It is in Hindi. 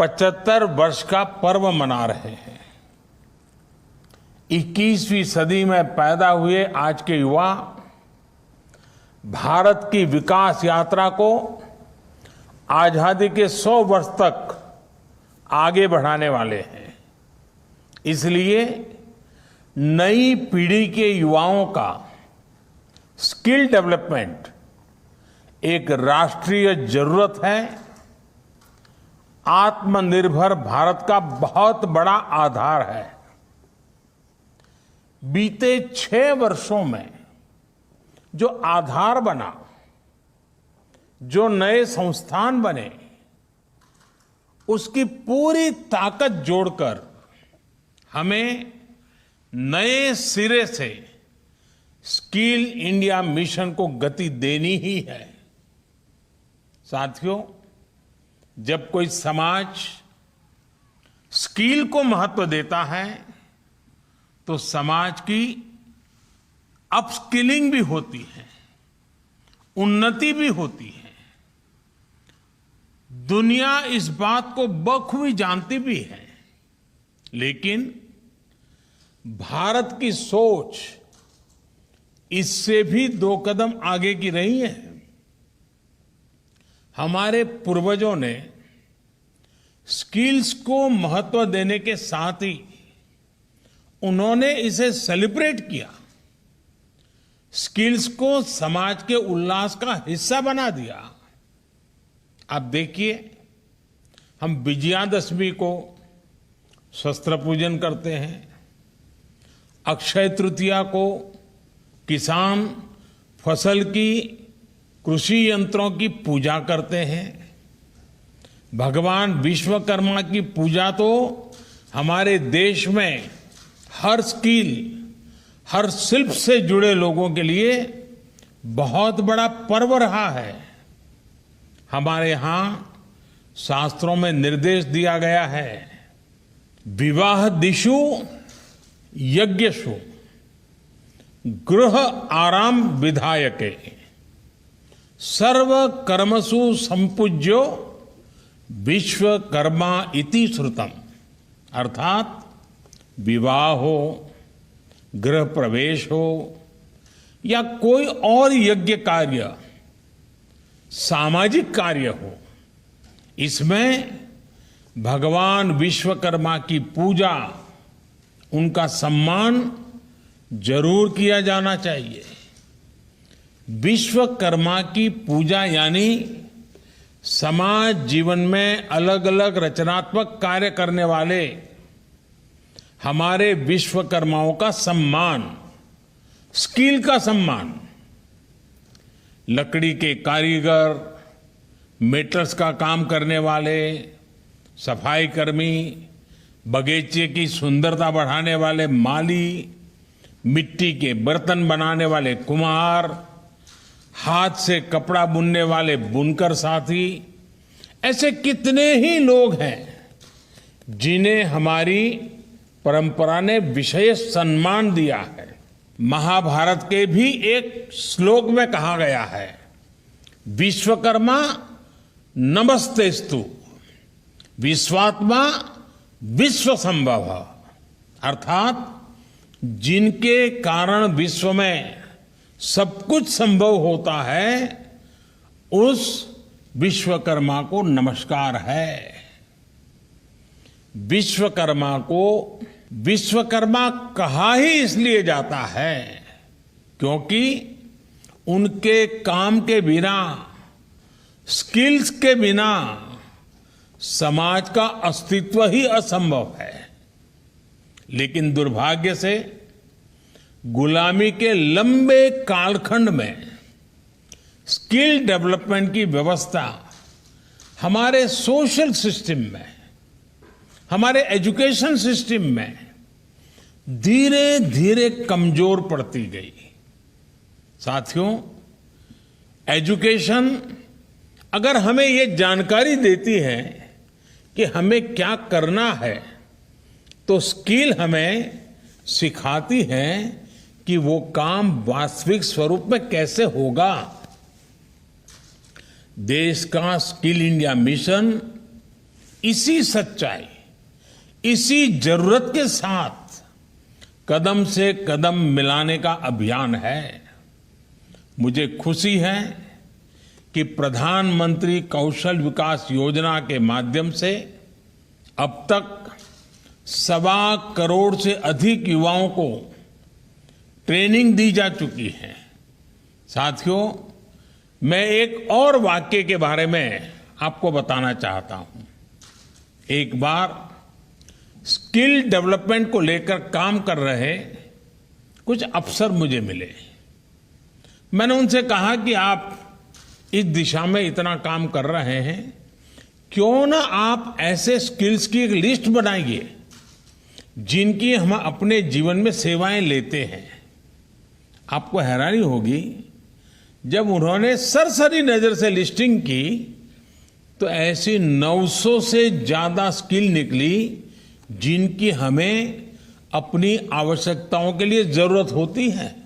75 वर्ष का पर्व मना रहे हैं। 21वीं सदी में पैदा हुए आज के युवा भारत की विकास यात्रा को आजादी के 100 वर्ष तक आगे बढ़ाने वाले हैं। इसलिए नई पीढ़ी के युवाओं का स्किल डेवलपमेंट एक राष्ट्रीय जरूरत है। आत्मनिर्भर भारत का बहुत बड़ा आधार है। बीते 6 वर्षों में जो आधार बना, जो नए संस्थान बने, उसकी पूरी ताकत जोड़कर हमें नए सिरे से स्किल इंडिया मिशन को गति देनी ही है। साथियों, जब कोई समाज स्किल को महत्व देता है तो समाज की अपस्किलिंग भी होती है, उन्नति भी होती है। दुनिया इस बात को बखूबी जानती भी है, लेकिन भारत की सोच इससे भी 2 कदम आगे की रही है। हमारे पूर्वजों ने स्किल्स को महत्व देने के साथ ही उन्होंने इसे सेलिब्रेट किया, स्किल्स को समाज के उल्लास का हिस्सा बना दिया। आप देखिए, हम विजयादशमी को शस्त्र पूजन करते हैं, अक्षय तृतीया को किसान फसल की कृषि यंत्रों की पूजा करते हैं, भगवान विश्वकर्मा की पूजा तो हमारे देश में हर स्किल, हर शिल्प से जुड़े लोगों के लिए बहुत बड़ा पर्व रहा है। हमारे यहां शास्त्रों में निर्देश दिया गया है, विवाह दिशु यज्ञशु गृह आराम विधायके सर्व कर्मसु संपूज्यो विश्वकर्मा इति श्रुतम। अर्थात विवाह हो, गृह प्रवेश हो या कोई और यज्ञ कार्य, सामाजिक कार्य हो, इसमें भगवान विश्वकर्मा की पूजा, उनका सम्मान जरूर किया जाना चाहिए। विश्वकर्मा की पूजा यानी समाज जीवन में अलग अलग रचनात्मक कार्य करने वाले हमारे विश्वकर्माओं का सम्मान, स्किल का सम्मान। लकड़ी के कारीगर, मेटल्स का काम करने वाले, सफाई कर्मी, बगीचे की सुंदरता बढ़ाने वाले माली, मिट्टी के बर्तन बनाने वाले कुम्हार, हाथ से कपड़ा बुनने वाले बुनकर साथी, ऐसे कितने ही लोग हैं जिन्हें हमारी परंपरा ने विशेष सम्मान दिया है। महाभारत के भी एक श्लोक में कहा गया है, विश्वकर्मा नमस्तेस्तु विश्वात्मा विश्व संभव। अर्थात जिनके कारण विश्व में सब कुछ संभव होता है, उस विश्वकर्मा को नमस्कार है। विश्वकर्मा को विश्वकर्मा कहा ही इसलिए जाता है क्योंकि उनके काम के बिना, स्किल्स के बिना समाज का अस्तित्व ही असंभव है। लेकिन दुर्भाग्य से गुलामी के लंबे कालखंड में स्किल डेवलपमेंट की व्यवस्था हमारे सोशल सिस्टम में, हमारे एजुकेशन सिस्टम में धीरे धीरे कमजोर पड़ती गई। साथियों, एजुकेशन अगर हमें ये जानकारी देती है कि हमें क्या करना है, तो स्किल हमें सिखाती है कि वो काम वास्तविक स्वरूप में कैसे होगा। देश का स्किल इंडिया मिशन इसी सच्चाई, इसी जरूरत के साथ कदम से कदम मिलाने का अभियान है। मुझे खुशी है कि प्रधानमंत्री कौशल विकास योजना के माध्यम से अब तक 1.25 करोड़ से अधिक युवाओं को ट्रेनिंग दी जा चुकी है। साथियों, मैं एक और वाक्य के बारे में आपको बताना चाहता हूं। एक बार स्किल डेवलपमेंट को लेकर काम कर रहे कुछ अफसर मुझे मिले। मैंने उनसे कहा कि आप इस दिशा में इतना काम कर रहे हैं, क्यों ना आप ऐसे स्किल्स की एक लिस्ट बनाइए जिनकी हम अपने जीवन में सेवाएं लेते हैं। आपको हैरानी होगी, जब उन्होंने सरसरी नजर से लिस्टिंग की तो ऐसी 900 से ज्यादा स्किल निकली जिनकी हमें अपनी आवश्यकताओं के लिए जरूरत होती है।